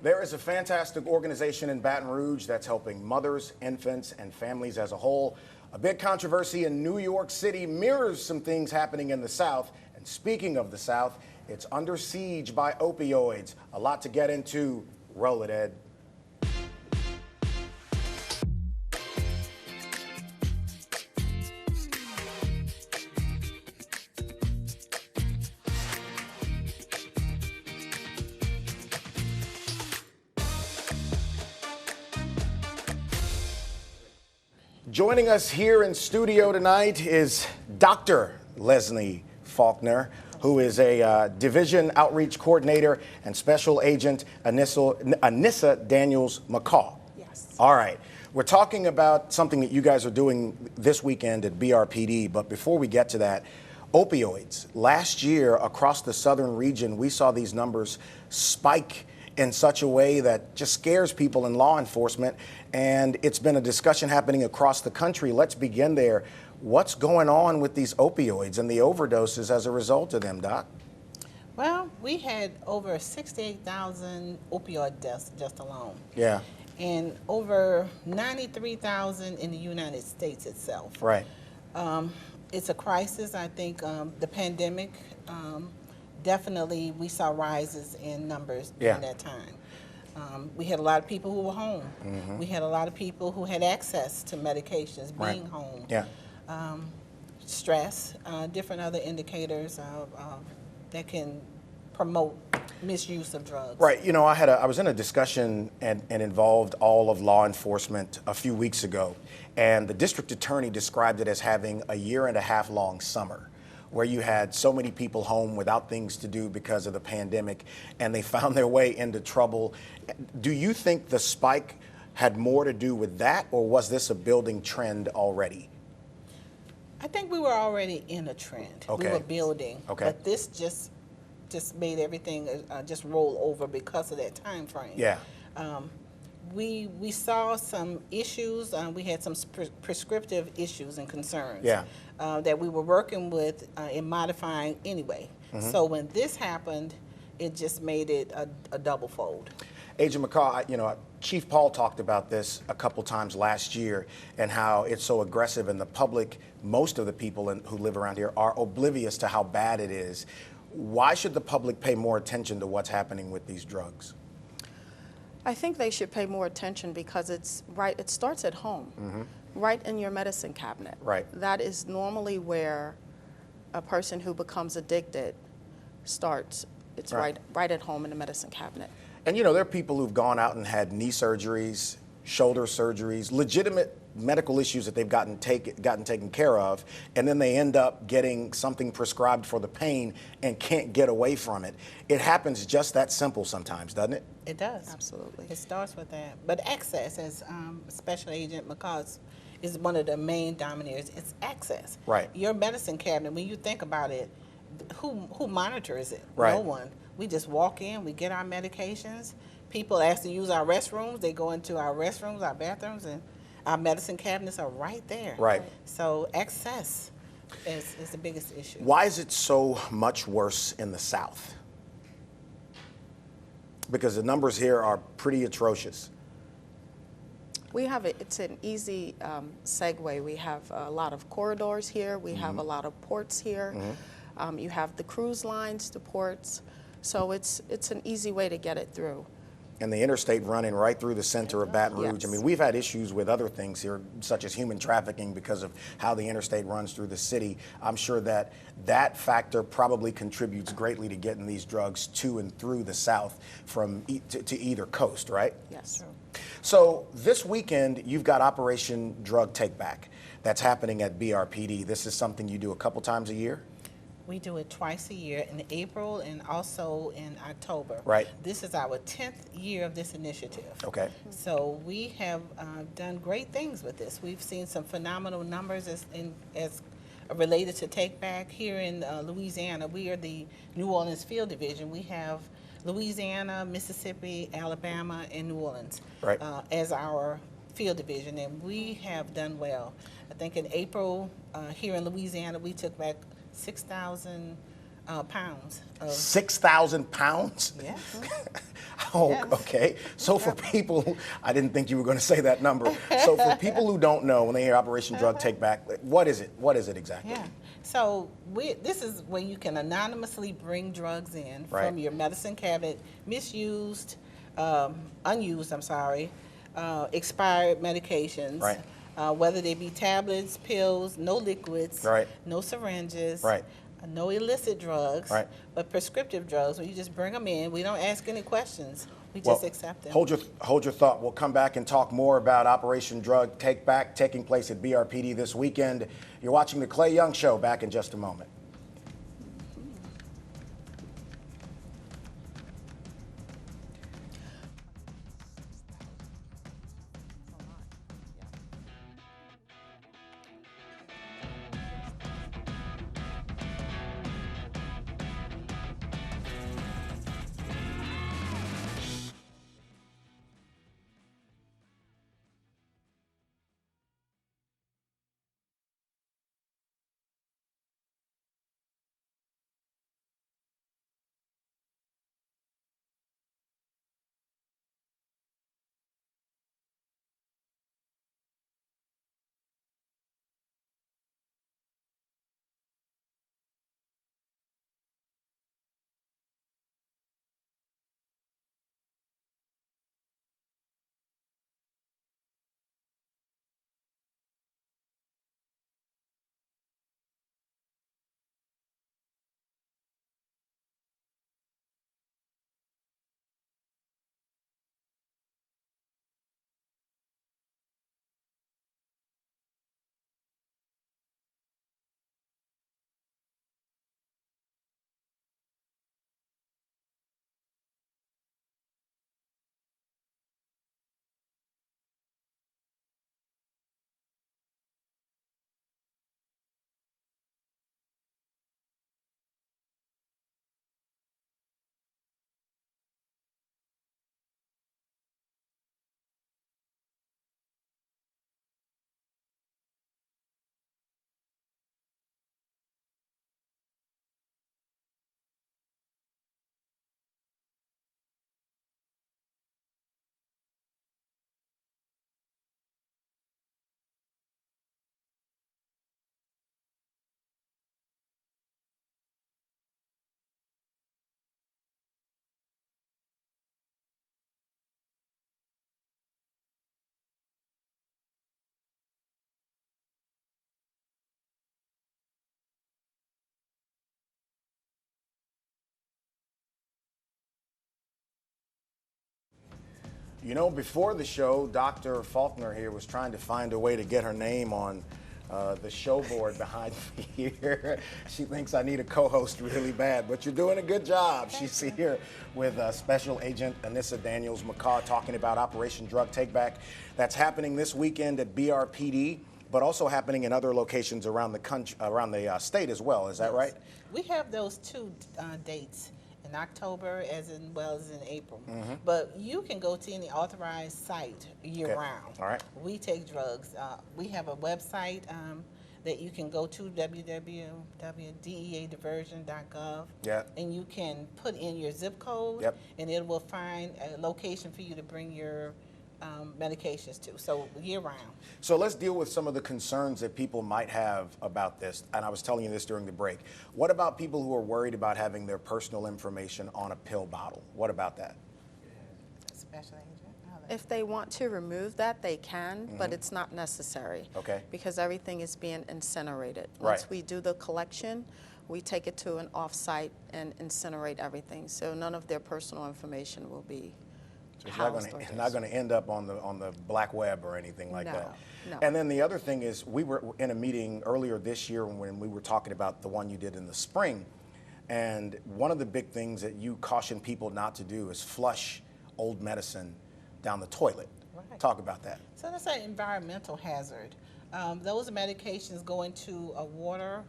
There is a fantastic organization in Baton Rouge that's helping mothers, infants, and families as a whole. A big controversy in New York City mirrors some things happening in the South. And speaking of the South, it's under siege by opioids. A lot to get into. Roll it, Ed. Joining us here in studio tonight is Dr. Leslie Faulkner, who is a Division Outreach Coordinator and Special Agent Anessa Daniels-Mccaw. Yes. All right. We're talking about something that you guys are doing this weekend at BRPD, but before we get to that, opioids. Last year, across the southern region, we saw these numbers spike in such a way that just scares people in law enforcement, and it's been a discussion happening across the country. Let's begin there. What's going on with these opioids and the overdoses as a result of them, Doc? Well, we had over 68,000 opioid deaths just alone. Yeah. And over 93,000 in the United States itself. Right. It's a crisis. I think the pandemic, definitely we saw rises in numbers during that time. We had a lot of people who were home. Mm-hmm. We had a lot of people who had access to medications, being home. Yeah. Stress, different other indicators that can promote misuse of drugs. Right. You know, I was in a discussion and involved all of law enforcement a few weeks ago, and the district attorney described it as having a 1.5 year long summer, where you had so many people home without things to do because of the pandemic, and they found their way into trouble. Do you think the spike had more to do with that, or was this a building trend already? I think we were already in a trend. Okay. We were building, but this just made everything just roll over because of that time frame. Yeah. We saw some issues. We had some prescriptive issues and concerns. Yeah. That we were working with in modifying anyway. Mm-hmm. So when this happened, it just made it a double fold. Agent McCaw, you know, Chief Paul talked about this a couple times last year and how it's so aggressive, and the public, most of the people who live around here are oblivious to how bad it is. Why should the public pay more attention to what's happening with these drugs? I think they should pay more attention because it starts at home, right in your medicine cabinet. Right. That is normally where a person who becomes addicted starts. It's right at home in the medicine cabinet. And you know, there are people who've gone out and had knee surgeries, shoulder surgeries, legitimate medical issues that they've gotten taken care of, and then they end up getting something prescribed for the pain and can't get away from it. It happens just that simple sometimes, doesn't it? It does. Absolutely. It starts with that. But access, as Special Agent McCaw is one of the main dominators, it's access. Right. Your medicine cabinet, when you think about it, who monitors it? Right. No one. We just walk in, we get our medications. People ask to use our restrooms. They go into our restrooms, our bathrooms, and our medicine cabinets are right there. Right. So access is the biggest issue. Why is it so much worse in the South? Because the numbers here are pretty atrocious. We have it's an easy segue. We have a lot of corridors here. We have a lot of ports here. You have the cruise lines, the ports. So it's an easy way to get it through. And the interstate running right through the center of Baton Rouge. Yes. I mean, we've had issues with other things here, such as human trafficking, because of how the interstate runs through the city. I'm sure that factor probably contributes greatly to getting these drugs to and through the South from to either coast, right? Yes. True. So this weekend, you've got Operation Drug Take Back. That's happening at BRPD. This is something you do a couple times a year? We do it twice a year, in April and also in October. Right. This is our 10th year of this initiative. Okay. So we have done great things with this. We've seen some phenomenal numbers as related to Take Back here in Louisiana. We are the New Orleans Field Division. We have Louisiana, Mississippi, Alabama, and New Orleans as our field division, and we have done well. I think in April here in Louisiana, we took back 6,000 pounds of. 6,000 pounds? Yeah. Oh, Yes. okay. So for people, I didn't think you were going to say that number. So for people who don't know, when they hear Operation Drug Take Back, what is it? What is it exactly? Yeah. So this is where you can anonymously bring drugs in Right. from your medicine cabinet, misused, unused, I'm sorry, expired medications, Right. Whether they be tablets, pills, no liquids, Right. no syringes, Right. no illicit drugs, Right. but prescriptive drugs where you just bring them in. We don't ask any questions. We Well, just accept them. hold your thought. We'll come back and talk more about Operation Drug Take Back taking place at BRPD this weekend. You're watching the Clay Young Show. Back in just a moment. You know, before the show, Dr. Faulkner here was trying to find a way to get her name on the show board behind me here. She thinks I need a co-host really bad, but you're doing a good job. She's here with Special Agent Anessa Daniels-Mccaw talking about Operation Drug Take Back. That's happening this weekend at BRPD, but also happening in other locations around the country, around the state as well. Is that right? We have those two dates in October as well as in April. Mm-hmm. But you can go to any authorized site year Okay. round. All right. We take drugs. We have a website that you can go to, www.deadiversion.gov. Yeah. And you can put in your zip code, Yep. and it will find a location for you to bring your medications to. So year round. So let's deal with some of the concerns that people might have about this. And I was telling you this during the break. What about people who are worried about having their personal information on a pill bottle? What about that? Special agent. If they want to remove that, they can, but it's not necessary. Okay. Because everything is being incinerated. Right. Once we do the collection, we take it to an off-site and incinerate everything. So none of their personal information will be It's housed. not going to end up on the black web or anything like that. No. And then the other thing is, we were in a meeting earlier this year when we were talking about the one you did in the spring, and one of the big things that you caution people not to do is flush old medicine down the toilet. Right. Talk about that. So that's an environmental hazard. Those medications go into our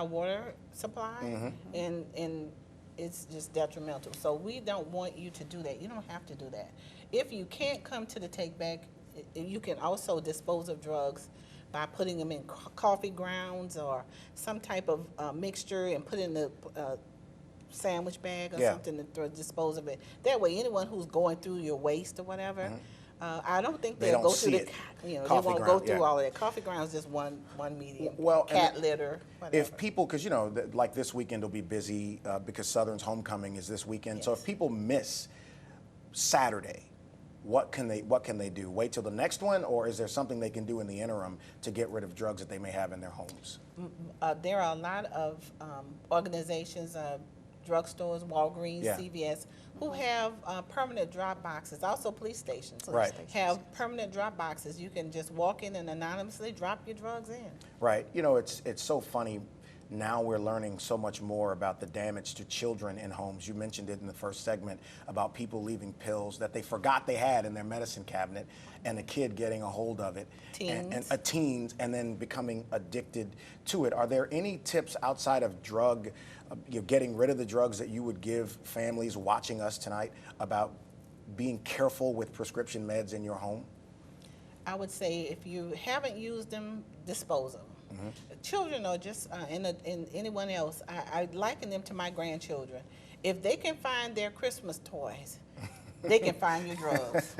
water supply, and it's just detrimental. So we don't want you to do that. You don't have to do that. If you can't come to the take back, you can also dispose of drugs by putting them in coffee grounds or some type of mixture and put in the sandwich bag or Yeah. something to dispose of it. That way, anyone who's going through your waste or whatever, I don't think They they'll don't go see through it. they Coffee won't go ground, through yeah. all of that. Coffee ground is just one medium. Well, and cat litter, whatever. If people, because like this weekend will be busy because Southern's homecoming is this weekend. So Yes. if people miss Saturday, what can they do? Wait till the next one, or is there something they can do in the interim to get rid of drugs that they may have in their homes? There are a lot of organizations, drugstores, Walgreens, Yeah. CVS, who have permanent drop boxes. Also, police stations Right. have permanent drop boxes. You can just walk in and anonymously drop your drugs in. Right. It's so funny. Now we're learning so much more about the damage to children in homes. You mentioned it in the first segment about people leaving pills that they forgot they had in their medicine cabinet, and a kid getting a hold of it, teens, and then becoming addicted to it. Are there any tips outside of getting rid of the drugs that you would give families watching us tonight about being careful with prescription meds in your home? I would say if you haven't used them, dispose of them. Children are just, and anyone else, I liken them to my grandchildren. If they can find their Christmas toys, they can find your drugs.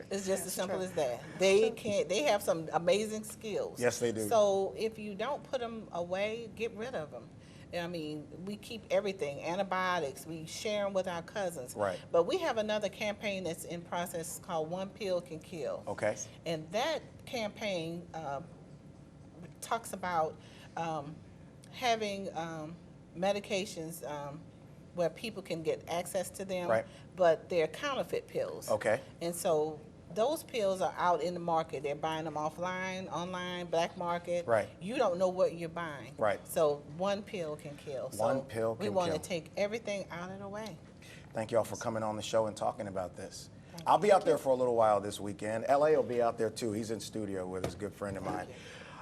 It's just as simple as that. They have some amazing skills. Yes, they do. So if you don't put them away, get rid of them. I mean, we keep everything, antibiotics, we share them with our cousins. Right. But we have another campaign that's in process called One Pill Can Kill. Okay. And that campaign talks about having medications where people can get access to them, Right. but they're counterfeit pills. Okay. And so those pills are out in the market. They're buying them offline, online, black market. Right. You don't know what you're buying. Right. So one pill can kill. One pill can we want kill. to take everything out of the way. Thank you all for coming on the show and talking about this. I'll be out there for a little while this weekend. LA will be out there too. He's in studio with his good friend of mine.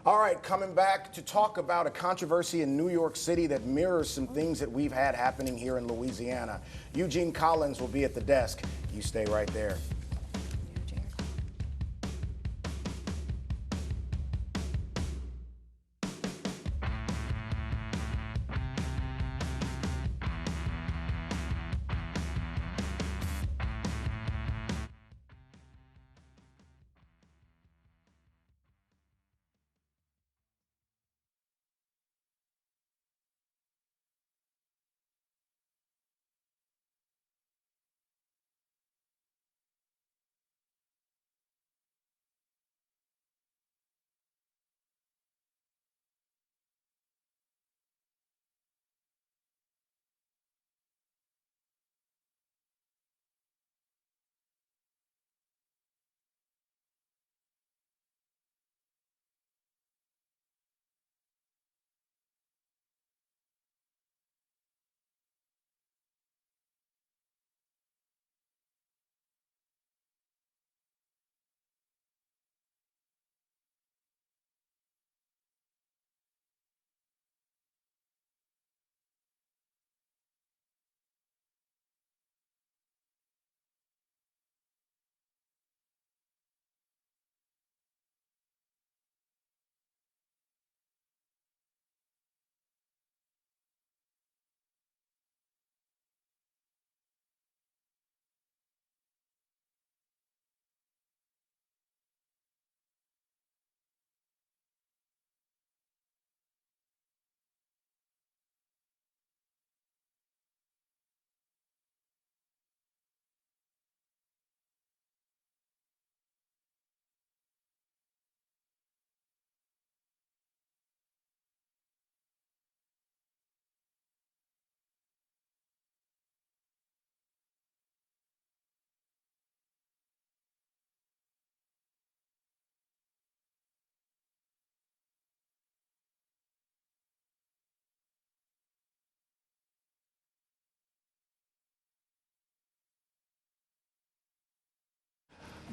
All right, coming back to talk about a controversy in New York City that mirrors some things that we've had happening here in Louisiana. Eugene Collins will be at the desk. You stay right there.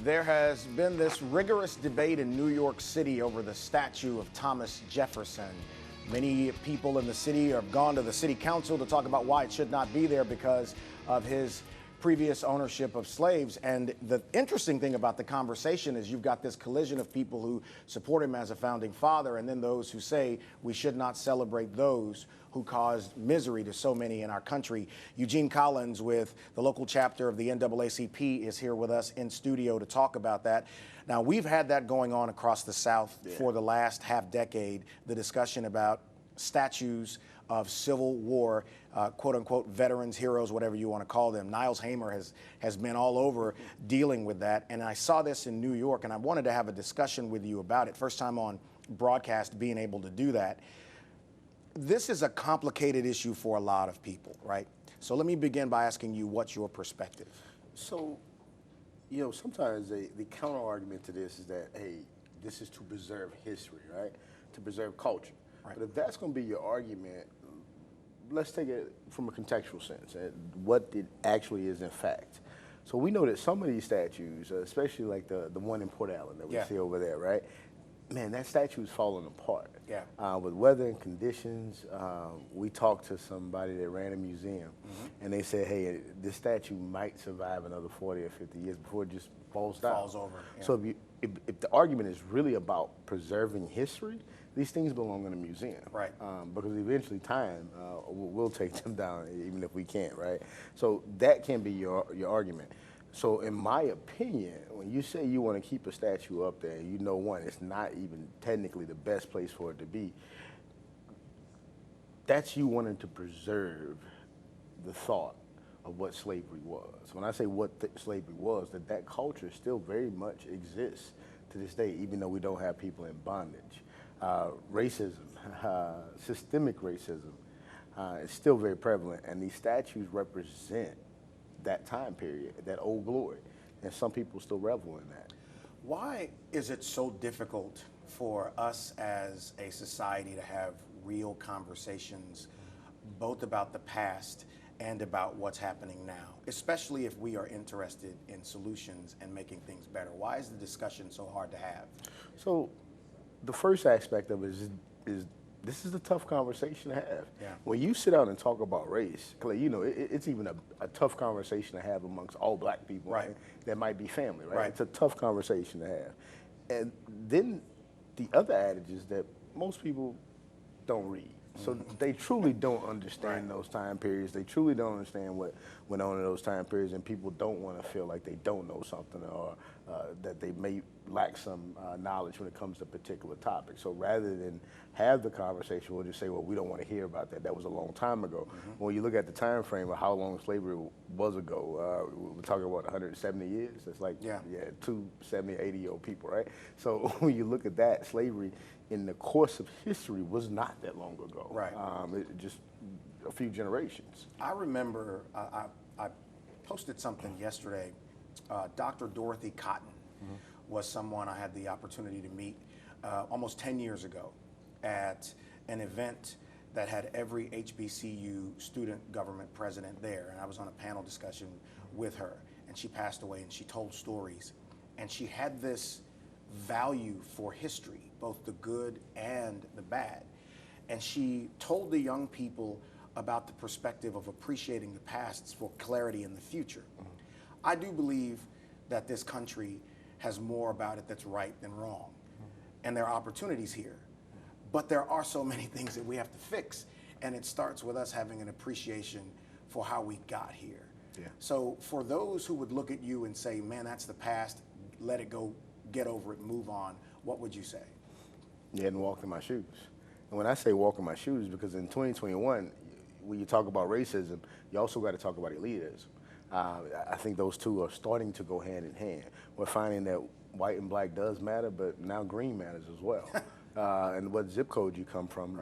There has been this rigorous debate in New York City over the statue of Thomas Jefferson. Many people in the city have gone to the city council to talk about why it should not be there because of his previous ownership of slaves. And the interesting thing about the conversation is you've got this collision of people who support him as a founding father, and then those who say we should not celebrate those who caused misery to so many in our country. Eugene Collins with the local chapter of the NAACP is here with us in studio to talk about that. Now, we've had that going on across the South for the last half decade, the discussion about statues of Civil War, quote unquote, veterans, heroes, whatever you want to call them. Niles Hamer has been all over dealing with that. And I saw this in New York, and I wanted to have a discussion with you about it. First time on broadcast being able to do that. This is a complicated issue for a lot of people, right? So let me begin by asking you, what's your perspective? So, you know, sometimes the counter argument to this is that, hey, this is to preserve history, right? To preserve culture. Right. But if that's going to be your argument, let's take it from a contextual sense, what it actually is in fact. So we know that some of these statues, especially like the one in Port Allen that we see over there, right? Man, that statue is falling apart. Yeah. With weather and conditions, we talked to somebody that ran a museum, and they said, hey, this statue might survive another 40 or 50 years before it just falls down. Falls over. Yeah. So if the argument is really about preserving history, these things belong in a museum. Right. Because eventually time will take them down, even if we can't, right? So that can be your argument. So in my opinion, when you say you want to keep a statue up there, you know, one, it's not even technically the best place for it to be. That's you wanting to preserve the thought of what slavery was. When I say what slavery was, that culture still very much exists to this day, even though we don't have people in bondage. Racism, systemic racism, is still very prevalent, and these statues represent that time period, that old glory, and some people still revel in that. Why is it so difficult for us as a society to have real conversations both about the past and about what's happening now, especially if we are interested in solutions and making things better? Why is the discussion so hard to have? So the first aspect of it is this is a tough conversation to have. Yeah. When you sit down and talk about race, you know, it's even a tough conversation to have amongst all black people. Right. That might be family, right? Right. It's a tough conversation to have. And then the other adage is that most people don't read. So they truly don't understand those time periods. They truly don't understand what went on in those time periods, and people don't want to feel like they don't know something, or that they may lack some knowledge when it comes to a particular topic. So rather than have the conversation, we'll just say, well, we don't want to hear about that. That was a long time ago. When you look at the time frame of how long slavery was ago, we're talking about 170 years. It's like, 270, 80-year-old people, right? So when you look at that, slavery in the course of history was not that long ago. Right. Just a few generations. I remember I posted something yesterday. Dr. Dorothy Cotton was someone I had the opportunity to meet almost 10 years ago at an event that had every HBCU student government president there. And I was on a panel discussion with her, and she passed away, and she told stories. And she had this value for history, both the good and the bad. And she told the young people about the perspective of appreciating the past for clarity in the future. I do believe that this country has more about it that's right than wrong. And there are opportunities here. But there are so many things that we have to fix. And it starts with us having an appreciation for how we got here. Yeah. So for those who would look at you and say, man, that's the past, let it go, get over it, move on, what would you say? You hadn't walked in my shoes. And when I say walk in my shoes, because in 2021, when you talk about racism, you also got to talk about elitism. I think those two are starting to go hand in hand. We're finding that white and black does matter, but now green matters as well. And what zip code you come from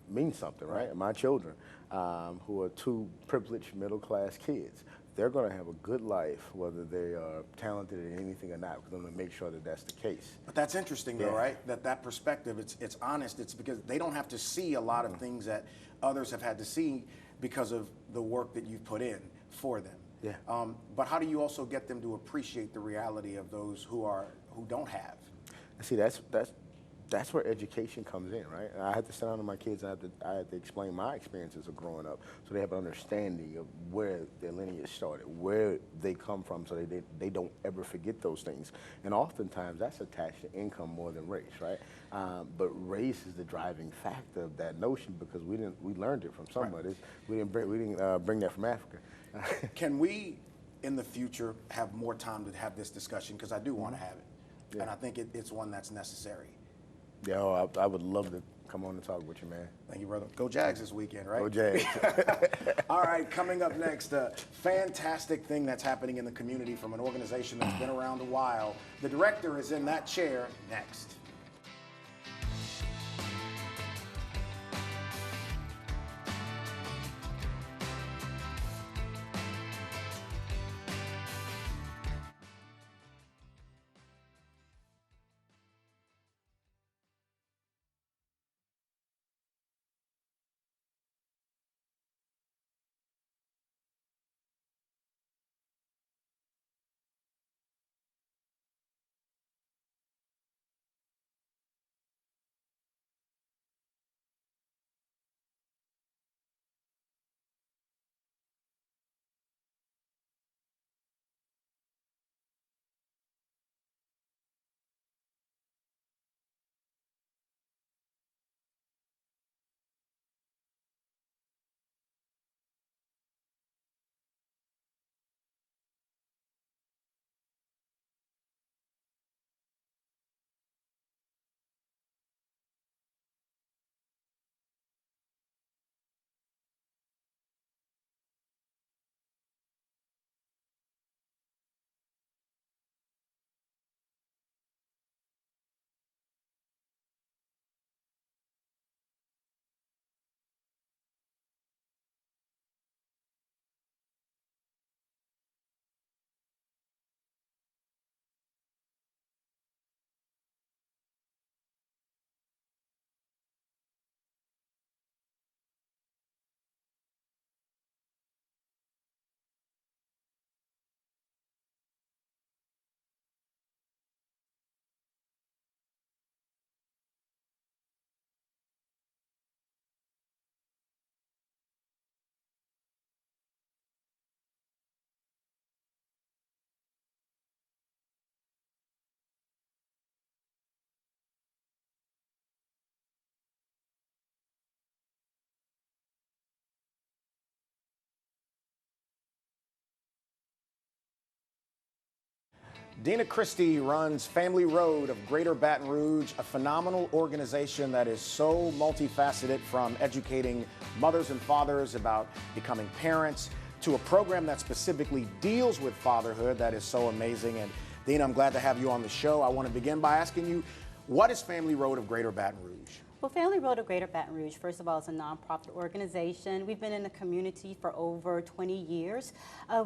means something, right? My children, who are two privileged middle-class kids, they're going to have a good life, whether they are talented in anything or not, because I'm going to make sure that that's the case. But that's interesting, though, right? That perspective, it's honest. It's because they don't have to see a lot of things that others have had to see because of the work that you've put in for them. Yeah. But how do you also get them to appreciate the reality of those who don't have? See, that's that's where education comes in, right? And I had to sit down with my kids, and I had to explain my experiences of growing up, so they have an understanding of where their lineage started, where they come from, so they don't ever forget those things. And oftentimes that's attached to income more than race, right? But race is the driving factor of that notion, because we learned it from somewhere. Right. We didn't bring that from Africa. Can we, in the future, have more time to have this discussion? Because I do want to have it. Yeah. And I think it's one that's necessary. Yeah, oh, I would love to come on and talk with you, man. Thank you, brother. Go Jags this weekend, right? Go Jags. All right, coming up next, a fantastic thing that's happening in the community from an organization that's been around a while. The director is in that chair next. Dena Christy runs Family Road of Greater Baton Rouge, a phenomenal organization that is so multifaceted, from educating mothers and fathers about becoming parents to a program that specifically deals with fatherhood that is so amazing. And Dena, I'm glad to have you on the show. I want to begin by asking you, what is Family Road of Greater Baton Rouge? Well, Family Road of Greater Baton Rouge, first of all, is a nonprofit organization. We've been in the community for over 20 years.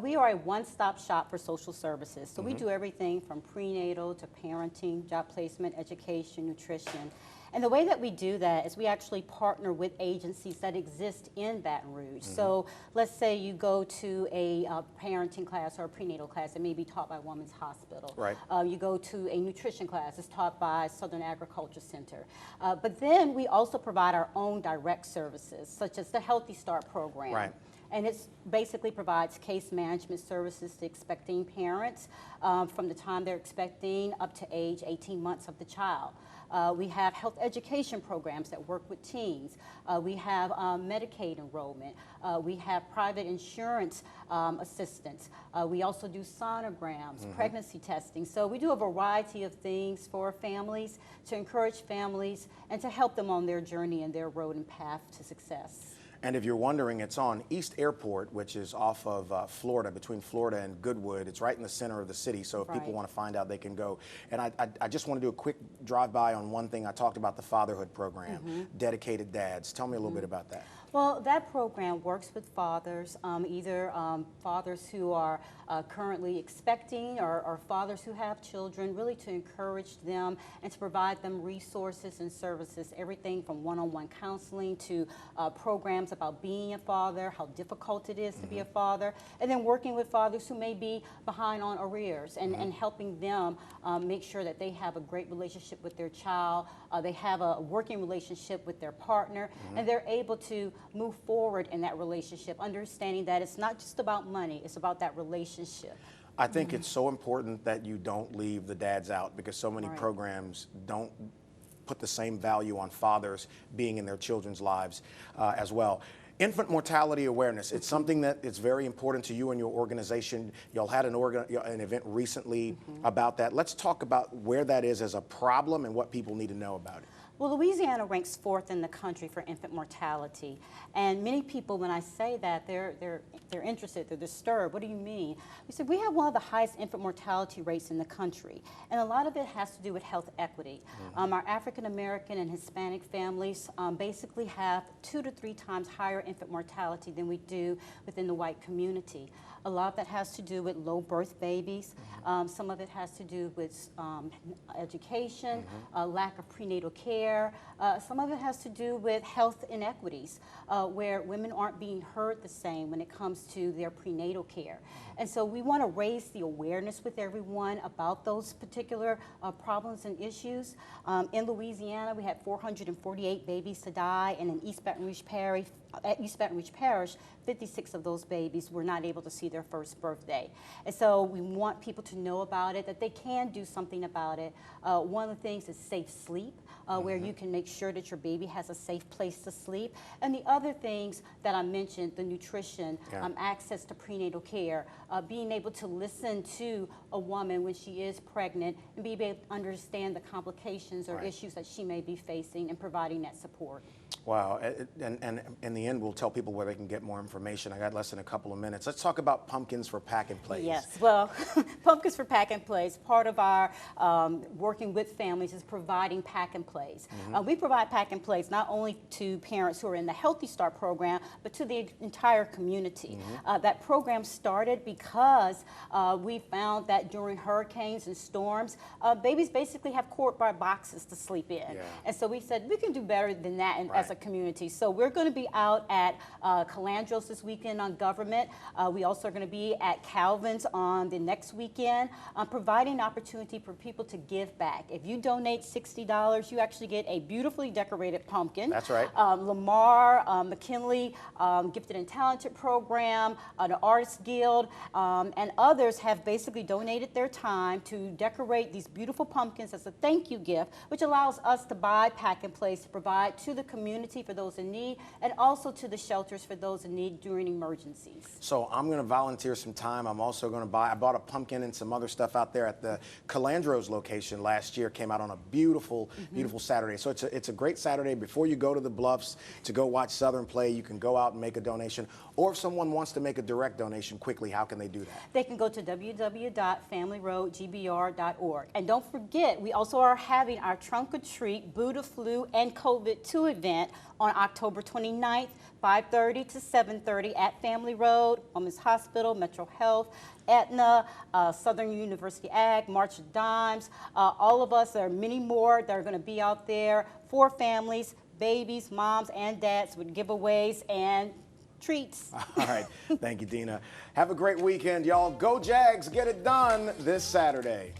We are a one-stop shop for social services. So we do everything from prenatal to parenting, job placement, education, nutrition. And the way that we do that is we actually partner with agencies that exist in Baton Rouge. So let's say you go to a parenting class or a prenatal class that may be taught by Women's Hospital. Right. You go to a nutrition class that's taught by Southern Agriculture Center. But then we also provide our own direct services, such as the Healthy Start program. Right. And it basically provides case management services to expecting parents from the time they're expecting up to age 18 months of the child. We have health education programs that work with teens. We have Medicaid enrollment. We have private insurance assistance. We also do sonograms, pregnancy testing. So we do a variety of things for families to encourage families and to help them on their journey and their road and path to success. And if you're wondering, it's on East Airport, which is off of Florida, between Florida and Goodwood. It's right in the center of the city, so if people want to find out, they can go. And I just want to do a quick drive-by on one thing. I talked about the Fatherhood program, dedicated dads. Tell me a little bit about that. Well, that program works with fathers, either fathers who are currently expecting or fathers who have children, really to encourage them and to provide them resources and services, everything from one-on-one counseling to programs about being a father, how difficult it is to be a father, and then working with fathers who may be behind on arrears and helping them make sure that they have a great relationship with their child, they have a working relationship with their partner, and they're able to move forward in that relationship, understanding that it's not just about money, it's about that relationship. I think it's so important that you don't leave the dads out, because so many Right. programs don't put the same value on fathers being in their children's lives as well. Infant mortality awareness, it's something that it's very important to you and your organization. Y'all had an event recently about that. Let's talk about where that is as a problem and what people need to know about it. Well, Louisiana ranks 4th in the country for infant mortality, and many people, when I say that, they're interested, they're disturbed. What do you mean? We said we have one of the highest infant mortality rates in the country, and a lot of it has to do with health equity. Our African American and Hispanic families basically have 2 to 3 times higher infant mortality than we do within the white community. A lot of that has to do with low birth babies. Some of it has to do with education, lack of prenatal care. Some of it has to do with health inequities, where women aren't being heard the same when it comes to their prenatal care. And so we want to raise the awareness with everyone about those particular problems and issues. In Louisiana, we had 448 babies to die, and in East Baton Rouge Parish, 56 of those babies were not able to see their first birthday. And so we want people to know about it, that they can do something about it. One of the things is safe sleep, where you can make sure that your baby has a safe place to sleep. And the other things that I mentioned, the nutrition, access to prenatal care, being able to listen to a woman when she is pregnant and be able to understand the complications or issues that she may be facing and providing that support. Wow, and in the end, we'll tell people where they can get more information. I got less than a couple of minutes. Let's talk about pumpkins for pack and plays. Yes, well, Pumpkins for Pack and Plays, part of our working with families is providing pack and plays. We provide pack and plays not only to parents who are in the Healthy Start program, but to the entire community. That program started because we found that during hurricanes and storms, babies basically have cord-bound boxes to sleep in. And so we said we can do better than that as a community. So we're going to be out at Calandros this weekend on Government. We also are going to be at Calvin's on the next weekend, providing opportunity for people to give back. If you donate $60, you actually get a beautifully decorated pumpkin. That's right. Lamar, McKinley, Gifted and Talented Program, the Artists Guild, and others have basically donated their time to decorate these beautiful pumpkins as a thank you gift, which allows us to buy pack and plays to provide to the community for those in need, and also to the shelters for those in need during emergencies. So I'm going to volunteer some time. I'm also going to I bought a pumpkin and some other stuff out there at the Calandros location last year. Came out on a beautiful, beautiful Saturday. So it's a great Saturday before you go to the Bluffs to go watch Southern play. You can go out and make a donation. Or if someone wants to make a direct donation quickly, how can they do that? They can go to www.familyroadgbr.org. And don't forget, we also are having our Trunk or Treat, Buddha Flu, and COVID-2 event on October 29th, 5:30 to 7:30 at Family Road, Women's Hospital, Metro Health, Aetna, Southern University Ag, March of Dimes. All of us, there are many more that are going to be out there for families, babies, moms, and dads with giveaways and treats. All right. Thank you, Dena. Have a great weekend, y'all. Go Jags. Get it done this Saturday.